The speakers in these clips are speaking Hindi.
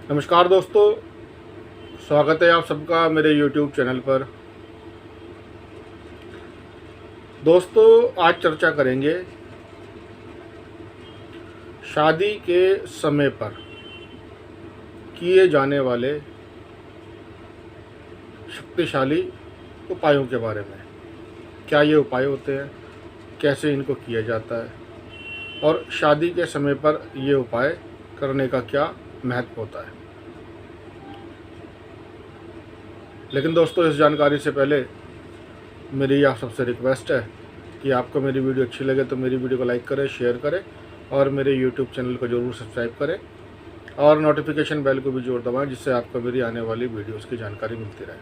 नमस्कार दोस्तों, स्वागत है आप सबका मेरे YouTube चैनल पर। दोस्तों, आज चर्चा करेंगे शादी के समय पर किए जाने वाले शक्तिशाली उपायों के बारे में। क्या ये उपाय होते हैं, कैसे इनको किया जाता है और शादी के समय पर ये उपाय करने का क्या महत्व होता है। लेकिन दोस्तों, इस जानकारी से पहले मेरी आप सबसे रिक्वेस्ट है कि आपको मेरी वीडियो अच्छी लगे तो मेरी वीडियो को लाइक करें, शेयर करें और मेरे YouTube चैनल को ज़रूर सब्सक्राइब करें और नोटिफिकेशन बेल को भी ज़रूर दबाएं, जिससे आपको मेरी आने वाली वीडियोस की जानकारी मिलती रहे।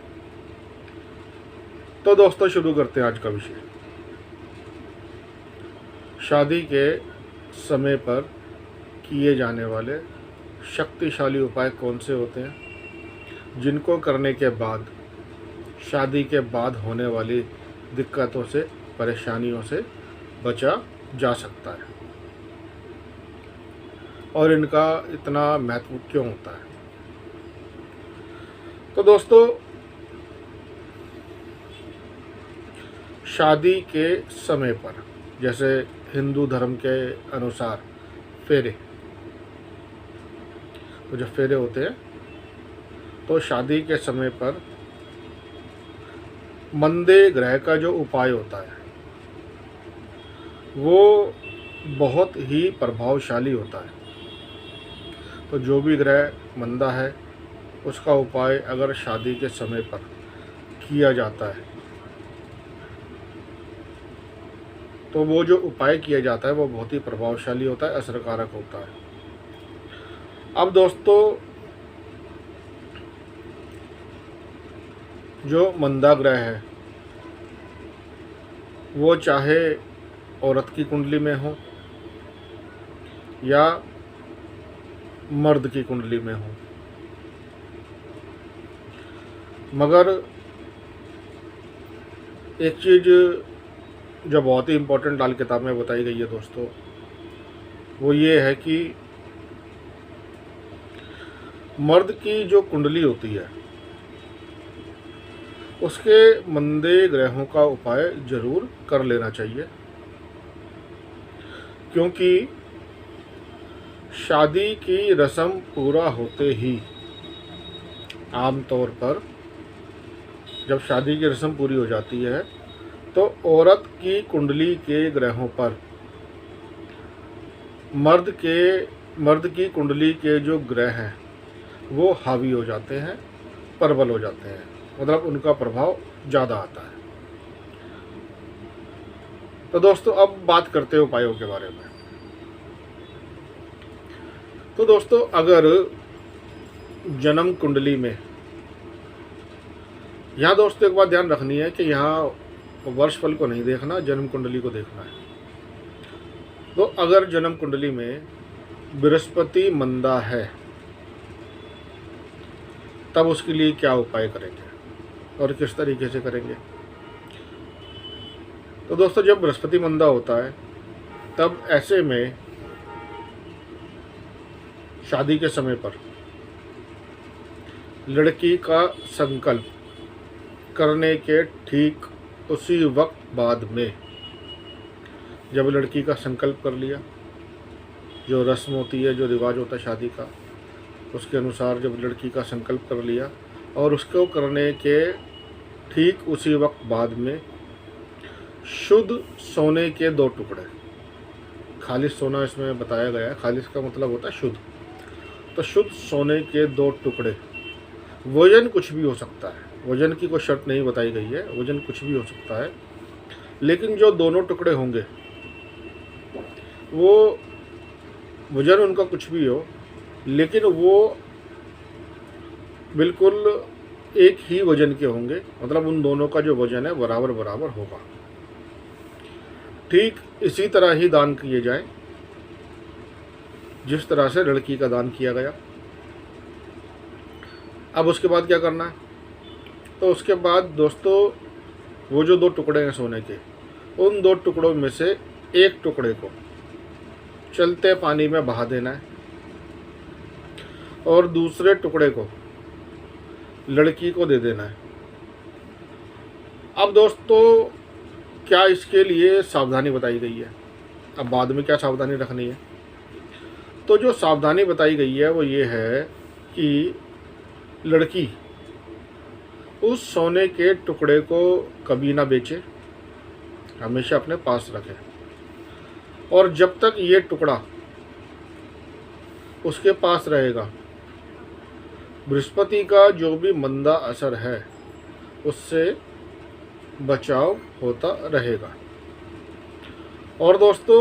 तो दोस्तों, शुरू करते हैं आज का विषय। शादी के समय पर किए जाने वाले शक्तिशाली उपाय कौन से होते हैं, जिनको करने के बाद शादी के बाद होने वाली दिक्कतों से, परेशानियों से बचा जा सकता है और इनका इतना महत्व क्यों होता है। तो दोस्तों, शादी के समय पर, जैसे हिंदू धर्म के अनुसार फेरे, तो जब फेरे होते हैं तो शादी के समय पर मंदे ग्रह का जो उपाय होता है वो बहुत ही प्रभावशाली होता है। तो जो भी ग्रह मंदा है उसका उपाय अगर शादी के समय पर किया जाता है तो वो जो उपाय किया जाता है वो बहुत ही प्रभावशाली होता है, असरकारक होता है। अब दोस्तों, जो मंदा ग्रह है वो चाहे औरत की कुंडली में हो या मर्द की कुंडली में हो, मगर एक चीज़ जो बहुत ही इम्पोर्टेंट लाल किताब में बताई गई है दोस्तों, वो ये है कि मर्द की जो कुंडली होती है उसके मंदे ग्रहों का उपाय जरूर कर लेना चाहिए, क्योंकि शादी की रस्म पूरा होते ही आमतौर पर जब शादी की रस्म पूरी हो जाती है तो औरत की कुंडली के ग्रहों पर मर्द की कुंडली के जो ग्रह हैं वो हावी हो जाते हैं, प्रबल हो जाते हैं, मतलब उनका प्रभाव ज़्यादा आता है। तो दोस्तों, अब बात करते हैं उपायों के बारे में। तो दोस्तों, अगर जन्म कुंडली में, यहाँ दोस्तों एक बात ध्यान रखनी है कि यहाँ वर्षफल को नहीं देखना, जन्म कुंडली को देखना है। तो अगर जन्म कुंडली में बृहस्पति मंदा है तब उसके लिए क्या उपाय करेंगे और किस तरीके से करेंगे। तो दोस्तों, जब बृहस्पति मंदा होता है तब ऐसे में शादी के समय पर लड़की का संकल्प करने के ठीक उसी वक्त बाद में, जब लड़की का संकल्प कर लिया, जो रस्म होती है, जो रिवाज होता है शादी का, उसके अनुसार जब लड़की का संकल्प कर लिया और उसको करने के ठीक उसी वक्त बाद में शुद्ध सोने के 2 टुकड़े, खालिस सोना इसमें बताया गया है, खालिस का मतलब होता है शुद्ध, तो शुद्ध सोने के 2 टुकड़े, वजन कुछ भी हो सकता है, वजन की कोई शर्त नहीं बताई गई है, वजन कुछ भी हो सकता है, लेकिन जो दोनों टुकड़े होंगे वो वजन उनका कुछ भी हो, लेकिन वो बिल्कुल एक ही वजन के होंगे, मतलब उन दोनों का जो वजन है बराबर बराबर होगा। ठीक इसी तरह ही दान किए जाएं जिस तरह से लड़की का दान किया गया। अब उसके बाद क्या करना है, तो उसके बाद दोस्तों, वो जो 2 टुकड़े हैं सोने के, उन 2 टुकड़ों में से एक टुकड़े को चलते पानी में बहा देना है और दूसरे टुकड़े को लड़की को दे देना है। अब दोस्तों क्या इसके लिए सावधानी बताई गई है? अब बाद में क्या सावधानी रखनी है? तो जो सावधानी बताई गई है वो ये है कि लड़की उस सोने के टुकड़े को कभी ना बेचे, हमेशा अपने पास रखे, और जब तक ये टुकड़ा उसके पास रहेगा बृहस्पति का जो भी मंदा असर है उससे बचाव होता रहेगा। और दोस्तों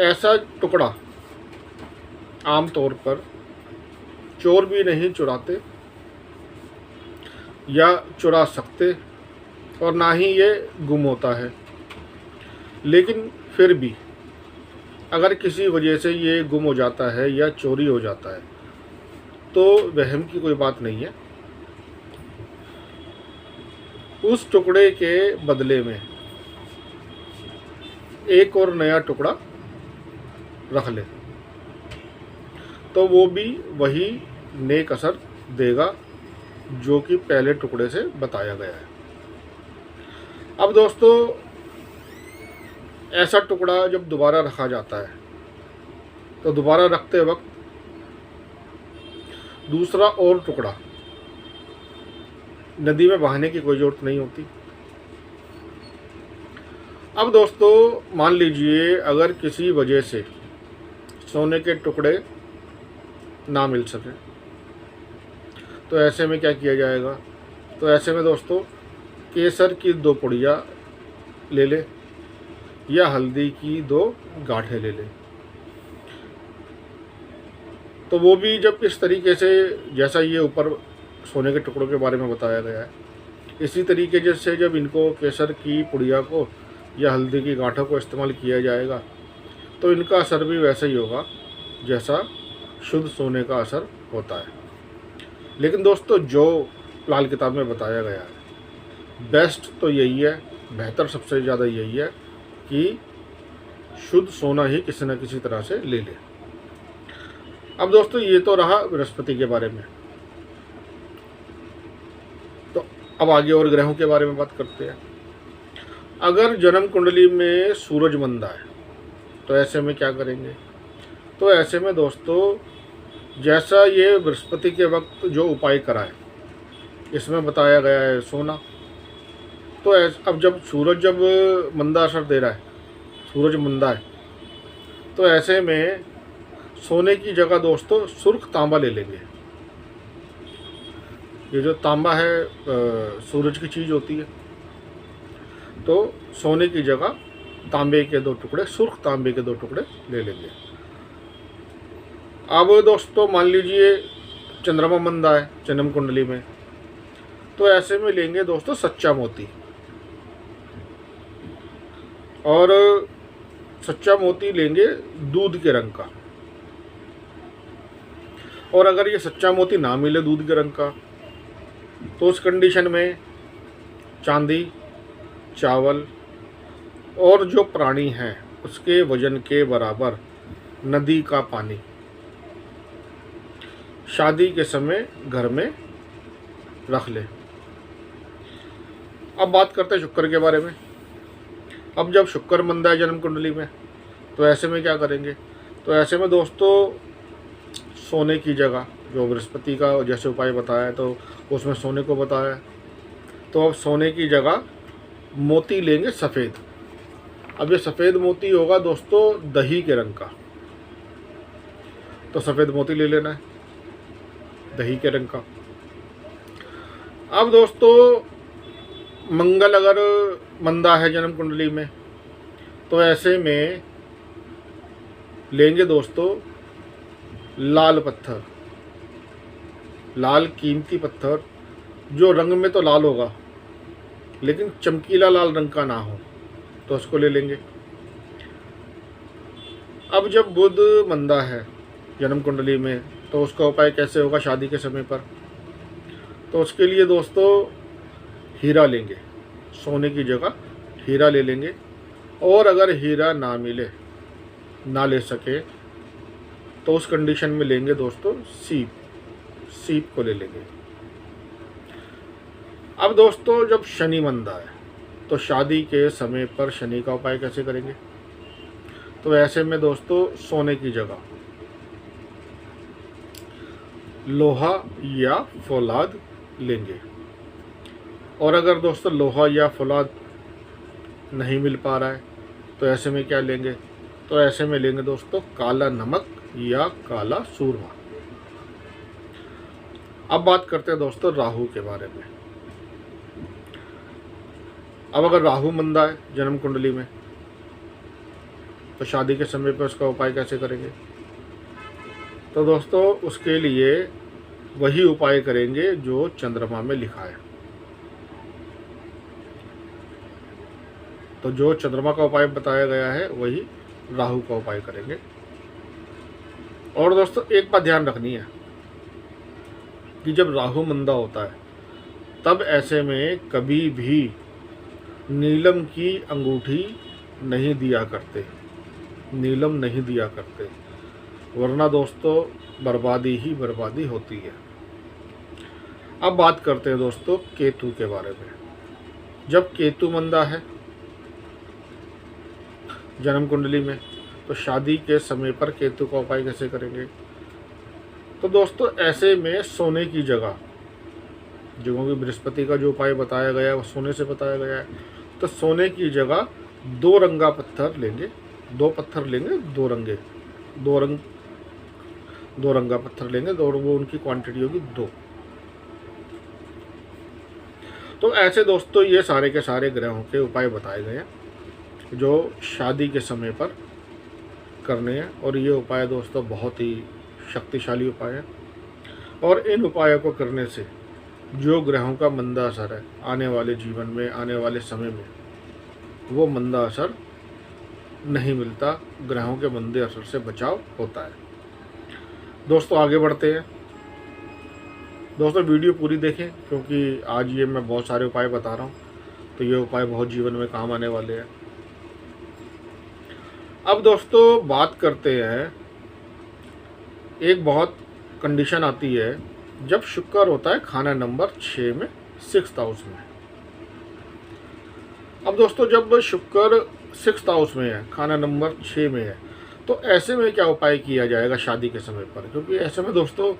ऐसा टुकड़ा आमतौर पर चोर भी नहीं चुराते या चुरा सकते, और ना ही ये गुम होता है। लेकिन फिर भी अगर किसी वजह से ये गुम हो जाता है या चोरी हो जाता है तो वहम की कोई बात नहीं है। उस टुकड़े के बदले में एक और नया टुकड़ा रख ले तो वो भी वही नेक असर देगा जो कि पहले टुकड़े से बताया गया है। अब दोस्तों ऐसा टुकड़ा जब दोबारा रखा जाता है तो दोबारा रखते वक्त दूसरा और टुकड़ा नदी में बहाने की कोई ज़रूरत नहीं होती। अब दोस्तों मान लीजिए अगर किसी वजह से सोने के टुकड़े ना मिल सके तो ऐसे में क्या किया जाएगा? तो ऐसे में दोस्तों केसर की 2 पुड़िया ले ले या हल्दी की 2 गांठें ले ले। तो वो भी जब इस तरीके से, जैसा ये ऊपर सोने के टुकड़ों के बारे में बताया गया है, इसी तरीके से जब इनको केसर की पुड़िया को या हल्दी की गांठों को इस्तेमाल किया जाएगा तो इनका असर भी वैसा ही होगा जैसा शुद्ध सोने का असर होता है। लेकिन दोस्तों जो लाल किताब में बताया गया है बेस्ट तो यही है, बेहतर सबसे ज़्यादा यही है कि शुद्ध सोना ही किसी न किसी तरह से ले ले। अब दोस्तों ये तो रहा बृहस्पति के बारे में। तो अब आगे और ग्रहों के बारे में बात करते हैं। अगर जन्म कुंडली में सूरज मंदा है तो ऐसे में क्या करेंगे? तो ऐसे में दोस्तों जैसा ये बृहस्पति के वक्त जो उपाय करा है इसमें बताया गया है सोना। तो अब जब सूरज जब मंदा असर दे रहा है, सूरज मंदा है, तो ऐसे में सोने की जगह दोस्तों सुर्ख तांबा ले लेंगे। ये जो तांबा है सूरज की चीज़ होती है, तो सोने की जगह तांबे के 2 टुकड़े, सुर्ख तांबे के 2 टुकड़े ले लेंगे। अब दोस्तों मान लीजिए चंद्रमा मंदा है जन्म कुंडली में, तो ऐसे में लेंगे दोस्तों सच्चा मोती। और सच्चा मोती लेंगे दूध के रंग का। और अगर ये सच्चा मोती ना मिले दूध के रंग का तो उस कंडीशन में चांदी, चावल और जो प्राणी हैं उसके वजन के बराबर नदी का पानी शादी के समय घर में रख ले। अब बात करते हैं शुक्र के बारे में। अब जब शुक्र मंदा है जन्म कुंडली में तो ऐसे में क्या करेंगे? तो ऐसे में दोस्तों सोने की जगह जो बृहस्पति का जैसे उपाय बताया है तो उसमें सोने को बताया है, तो अब सोने की जगह मोती लेंगे सफ़ेद। अब ये सफ़ेद मोती होगा दोस्तों दही के रंग का, तो सफ़ेद मोती ले लेना है दही के रंग का। अब दोस्तों मंगल अगर मंदा है जन्म कुंडली में तो ऐसे में लेंगे दोस्तों लाल पत्थर, लाल कीमती पत्थर जो रंग में तो लाल होगा लेकिन चमकीला लाल रंग का ना हो, तो उसको ले लेंगे। अब जब बुध मंदा है जन्म कुंडली में तो उसका उपाय कैसे होगा शादी के समय पर? तो उसके लिए दोस्तों हीरा लेंगे, सोने की जगह हीरा ले लेंगे। और अगर हीरा ना मिले, ना ले सके तो उस कंडीशन में लेंगे दोस्तों सीप को ले लेंगे। अब दोस्तों जब शनि मंदा है तो शादी के समय पर शनि का उपाय कैसे करेंगे? तो ऐसे में दोस्तों सोने की जगह लोहा या फौलाद लेंगे। और अगर दोस्तों लोहा या फौलाद नहीं मिल पा रहा है तो ऐसे में क्या लेंगे? तो ऐसे में लेंगे दोस्तों काला नमक या काला सूरमा। अब बात करते हैं दोस्तों राहु के बारे में। अब अगर राहु मंदा है जन्म कुंडली में तो शादी के समय पर उसका उपाय कैसे करेंगे? तो दोस्तों उसके लिए वही उपाय करेंगे जो चंद्रमा में लिखा है। तो जो चंद्रमा का उपाय बताया गया है वही राहु का उपाय करेंगे। और दोस्तों एक बात ध्यान रखनी है कि जब राहु मंदा होता है तब ऐसे में कभी भी नीलम की अंगूठी नहीं दिया करते, नीलम नहीं दिया करते, वरना दोस्तों बर्बादी ही बर्बादी होती है। अब बात करते हैं दोस्तों केतु के बारे में। जब केतु मंदा है जन्म कुंडली में तो शादी के समय पर केतु का उपाय कैसे करेंगे? तो दोस्तों ऐसे में सोने की जगह, जो कि बृहस्पति का जो उपाय बताया गया है वो सोने से बताया गया है, तो सोने की जगह दो रंगा पत्थर लेंगे, दो पत्थर लेंगे, दो रंगा पत्थर लेंगे, और वो उनकी क्वांटिटी होगी 2। तो ऐसे दोस्तों ये सारे के सारे ग्रहों के उपाय बताए गए हैं जो शादी के समय पर करने हैं। और ये उपाय दोस्तों बहुत ही शक्तिशाली उपाय है। और इन उपायों को करने से जो ग्रहों का मंदा असर है आने वाले जीवन में, आने वाले समय में, वो मंदा असर नहीं मिलता, ग्रहों के मंदे असर से बचाव होता है। दोस्तों आगे बढ़ते हैं। दोस्तों वीडियो पूरी देखें क्योंकि आज ये मैं बहुत सारे उपाय बता रहा हूँ, तो ये उपाय बहुत जीवन में काम आने वाले हैं। अब दोस्तों बात करते हैं, एक बहुत कंडीशन आती है जब शुक्र होता है खाना नंबर 6 में, 6th हाउस में। अब दोस्तों जब शुक्र 6th हाउस में है, खाना नंबर 6 में है, तो ऐसे में क्या उपाय किया जाएगा शादी के समय पर? क्योंकि ऐसे में दोस्तों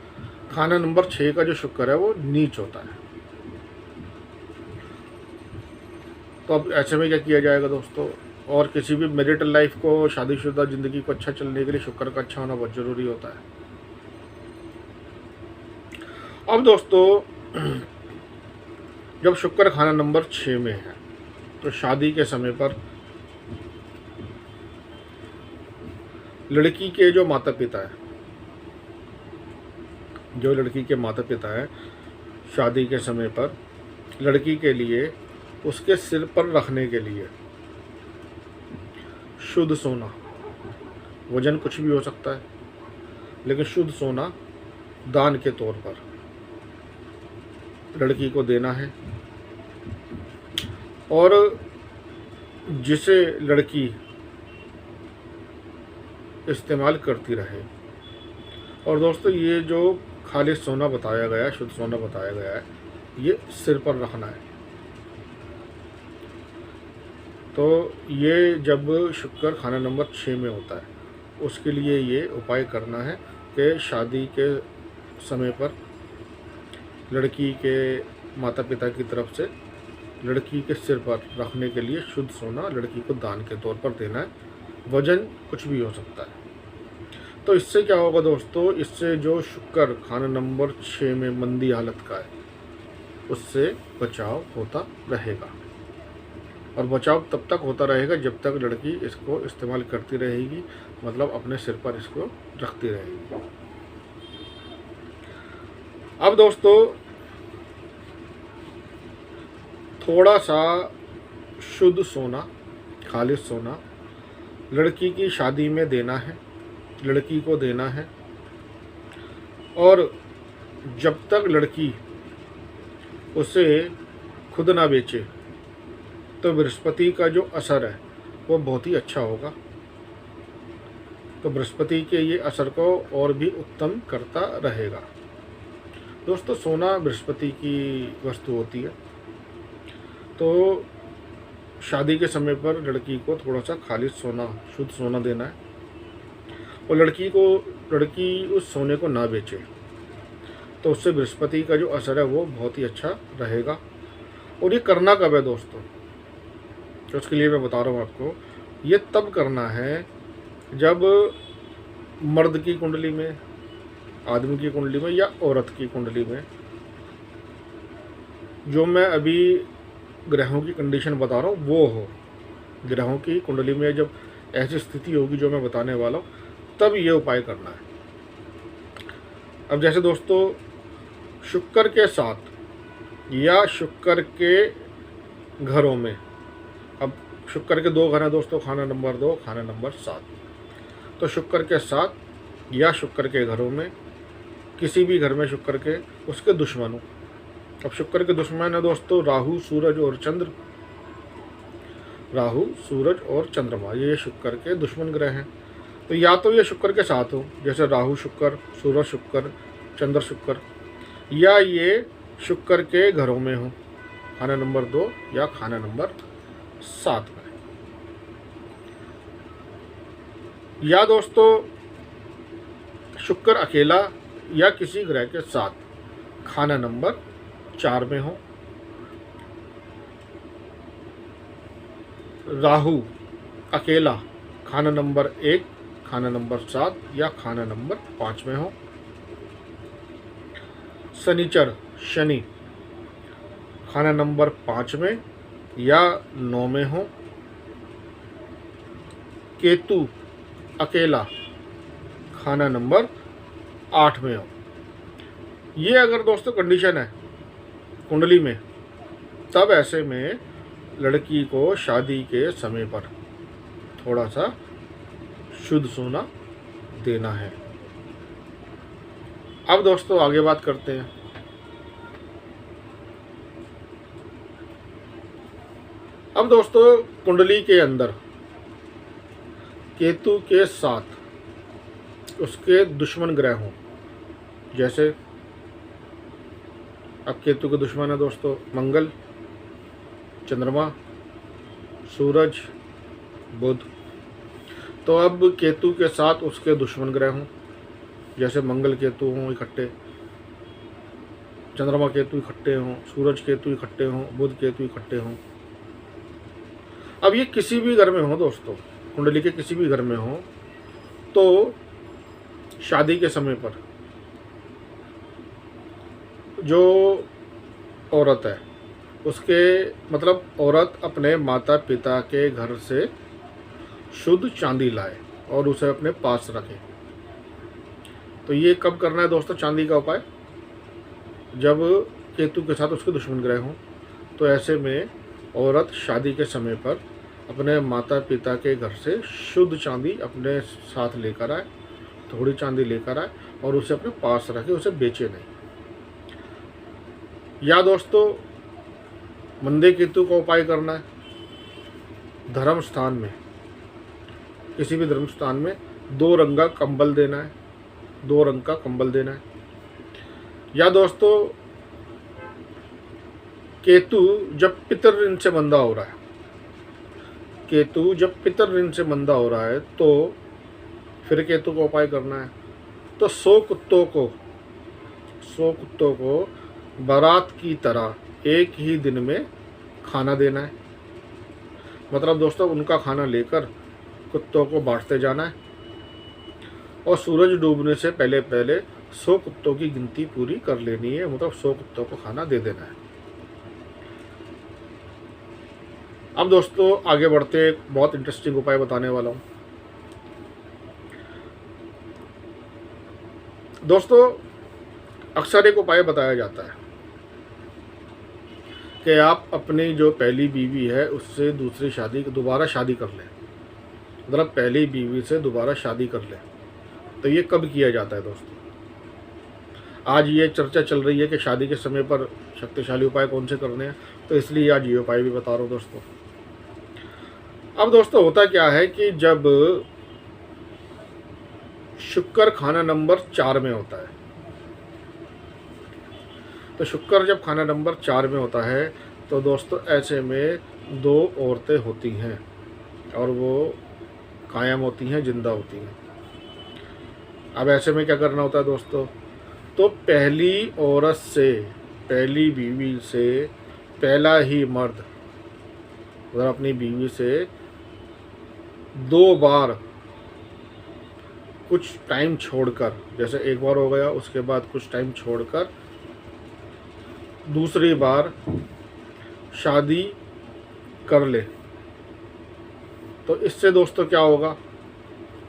खाना नंबर 6 का जो शुक्र है वो नीच होता है। तो अब ऐसे में क्या किया जाएगा दोस्तों? और किसी भी मैरिटल लाइफ को, शादीशुदा ज़िंदगी को अच्छा चलने के लिए शुक्र का अच्छा होना बहुत ज़रूरी होता है। अब दोस्तों जब शुक्र खाना नंबर 6 में है तो शादी के समय पर लड़की के जो माता पिता है, जो लड़की के माता पिता हैं, शादी के समय पर लड़की के लिए उसके सिर पर रखने के लिए शुद्ध सोना, वजन कुछ भी हो सकता है लेकिन शुद्ध सोना दान के तौर पर लड़की को देना है। और जिसे लड़की इस्तेमाल करती रहे। और दोस्तों ये जो खालिस सोना बताया गया है, शुद्ध सोना बताया गया है, ये सिर पर रखना है। तो ये जब शुक्र खाना नंबर 6 में होता है उसके लिए ये उपाय करना है कि शादी के समय पर लड़की के माता पिता की तरफ से लड़की के सिर पर रखने के लिए शुद्ध सोना लड़की को दान के तौर पर देना है। वजन कुछ भी हो सकता है। तो इससे क्या होगा दोस्तों? इससे जो शुक्र खाना नंबर 6 में मंदी हालत का है उससे बचाव होता रहेगा। और बचाव तब तक होता रहेगा जब तक लड़की इसको इस्तेमाल करती रहेगी, मतलब अपने सिर पर इसको रखती रहेगी। अब दोस्तों थोड़ा सा शुद्ध सोना, खालिस सोना लड़की की शादी में देना है, लड़की को देना है। और जब तक लड़की उसे खुद ना बेचे तो बृहस्पति का जो असर है वो बहुत ही अच्छा होगा। तो बृहस्पति के ये असर को और भी उत्तम करता रहेगा। दोस्तों, सोना बृहस्पति की वस्तु होती है, तो शादी के समय पर लड़की को थोड़ा सा खालिश सोना, शुद्ध सोना देना है, और लड़की उस सोने को ना बेचे, तो उससे बृहस्पति का जो असर है वो बहुत ही अच्छा रहेगा। और ये करना कब है दोस्तों, तो उसके लिए मैं बता रहा हूँ आपको। ये तब करना है जब मर्द की कुंडली में, आदमी की कुंडली में या औरत की कुंडली में, जो मैं अभी ग्रहों की कंडीशन बता रहा हूँ वो हो। ग्रहों की कुंडली में जब ऐसी स्थिति होगी जो मैं बताने वाला हूँ, तब ये उपाय करना है। अब जैसे दोस्तों, शुक्र के साथ या शुक्र के घरों में, अब शुक्र के 2 घर हैं दोस्तों, खाना नंबर 2, खाना नंबर 7। तो शुक्र के साथ या शुक्र के घरों में, किसी भी घर में शुक्र के, उसके दुश्मनों। अब शुक्र के दुश्मन है दोस्तों राहु, सूरज और चंद्र। राहु, सूरज और चंद्रमा, ये शुक्र के दुश्मन ग्रह हैं। तो या तो ये शुक्र के साथ हो, जैसे राहु शुक्र, सूरज शुक्र, चंद्र शुक्र, या ये शुक्र के घरों में हो, खाना नंबर 2 या खाना नंबर 7 में। या दोस्तों शुक्र अकेला या किसी ग्रह के साथ खाना नंबर 4 में हो। राहु अकेला खाना नंबर 1, खाना नंबर 7 या खाना नंबर 5 में हो। शनिचर, शनि खाना नंबर 5 में या 9 में हो। केतु अकेला खाना नंबर 8 में हो। ये अगर दोस्तों कंडीशन है कुंडली में, तब ऐसे में लड़की को शादी के समय पर थोड़ा सा शुद्ध सोना देना है। अब दोस्तों आगे बात करते हैं। अब दोस्तों कुंडली के अंदर केतु के साथ उसके दुश्मन ग्रह हों, जैसे अब केतु के दुश्मन है दोस्तों मंगल, चंद्रमा, सूरज, बुध। तो अब केतु के साथ उसके दुश्मन ग्रह हों, जैसे मंगल केतु हों इकट्ठे, चंद्रमा केतु इकट्ठे हों, सूरज केतु इकट्ठे हों, बुध केतु इकट्ठे हों। अब ये किसी भी घर में हो दोस्तों, कुंडली के किसी भी घर में हो, तो शादी के समय पर जो औरत है उसके, मतलब औरत अपने माता पिता के घर से शुद्ध चांदी लाए और उसे अपने पास रखे। तो ये कब करना है दोस्तों चांदी का उपाय, जब केतु के साथ उसके दुश्मन ग्रह हों। तो ऐसे में औरत शादी के समय पर अपने माता पिता के घर से शुद्ध चांदी अपने साथ लेकर आए, थोड़ी चांदी लेकर आए और उसे अपने पास रखे, उसे बेचे नहीं। या दोस्तों मंदे केतु का उपाय करना है, धर्म स्थान में, किसी भी धर्म स्थान में 2 रंग का कंबल देना है, 2 रंग का कंबल देना है। या दोस्तों केतु जब पितर ऋण से मंदा हो रहा है, केतु जब पितर ऋण से मंदा हो रहा है, तो फिर केतु का उपाय करना है। तो 100 कुत्तों को बारात की तरह एक ही दिन में खाना देना है। मतलब दोस्तों उनका खाना लेकर कुत्तों को बांटते जाना है और सूरज डूबने से पहले पहले 100 कुत्तों की गिनती पूरी कर लेनी है, मतलब 100 कुत्तों को खाना दे देना है। अब दोस्तों आगे बढ़ते एक बहुत इंटरेस्टिंग उपाय बताने वाला हूँ। दोस्तों अक्सर एक उपाय बताया जाता है कि आप अपनी जो पहली बीवी है उससे दोबारा शादी कर लें, मतलब पहली बीवी से दोबारा शादी कर लें। तो ये कब किया जाता है दोस्तों? आज ये चर्चा चल रही है कि शादी के समय पर शक्तिशाली उपाय कौन से करने हैं, तो इसलिए आज ये उपाय भी बता रहा हूँ दोस्तों। अब दोस्तों होता क्या है कि जब शुक्र खाना नंबर 4 में होता है। तो शुक्र जब खाना नंबर 4 में होता है तो दोस्तों ऐसे में 2 औरतें होती हैं और वो कायम होती हैं, जिंदा होती हैं। अब ऐसे में क्या करना होता है दोस्तों, तो पहली औरत से, पहली बीवी से पहला ही मर्द अगर अपनी बीवी से 2 बार कुछ टाइम छोड़कर, जैसे एक बार हो गया उसके बाद कुछ टाइम छोड़कर दूसरी बार शादी कर ले, तो इससे दोस्तों क्या होगा,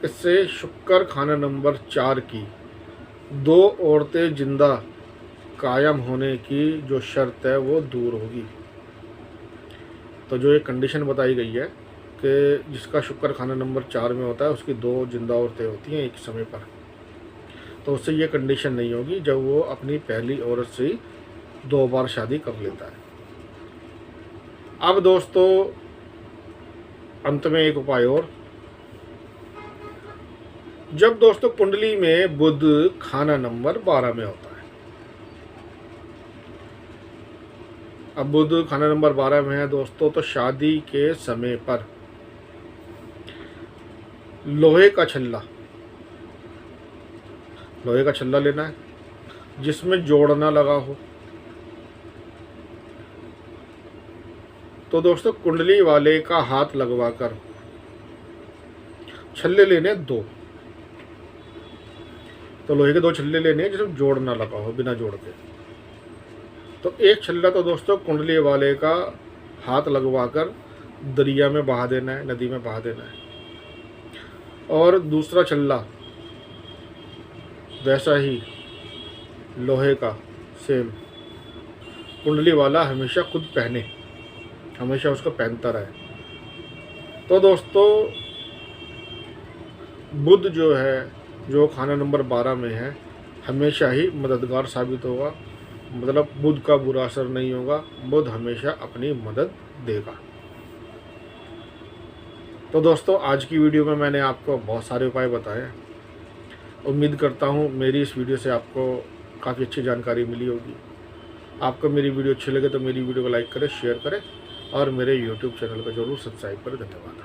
इससे शुक्र खाना नंबर 4 की 2 औरतें जिंदा कायम होने की जो शर्त है वो दूर होगी। तो जो ये कंडीशन बताई गई है कि जिसका शुक्र खाना नंबर 4 में होता है उसकी 2 जिंदा औरतें होती हैं एक समय पर, तो उससे ये कंडीशन नहीं होगी जब वो अपनी पहली औरत से 2 बार शादी कर लेता है। अब दोस्तों अंत में एक उपाय और, जब दोस्तों कुंडली में बुध खाना नंबर 12 में होता है, अब बुध खाना नंबर 12 में है दोस्तों, तो शादी के समय पर लोहे का छल्ला लेना है जिसमें जोड़ना लगा हो। तो दोस्तों कुंडली वाले का हाथ लगवाकर छल्ले लेने 2, तो लोहे के 2 छल्ले लेने हैं जिसमें जोड़ ना लगा हो, बिना जोड़ के। तो एक छल्ला तो दोस्तों कुंडली वाले का हाथ लगवाकर दरिया में बहा देना है, नदी में बहा देना है, और दूसरा छल्ला वैसा ही लोहे का सेम कुंडली वाला हमेशा खुद पहने, हमेशा उसको पहनता रहे। तो दोस्तों बुध जो है, जो खाना नंबर 12 में है, हमेशा ही मददगार साबित होगा, मतलब बुध का बुरा असर नहीं होगा, बुध हमेशा अपनी मदद देगा। तो दोस्तों आज की वीडियो में मैंने आपको बहुत सारे उपाय बताए। उम्मीद करता हूँ मेरी इस वीडियो से आपको काफ़ी अच्छी जानकारी मिली होगी। आपको मेरी वीडियो अच्छी लगे तो मेरी वीडियो को लाइक करें, शेयर करें और मेरे YouTube चैनल को जरूर सब्सक्राइब करें। धन्यवाद।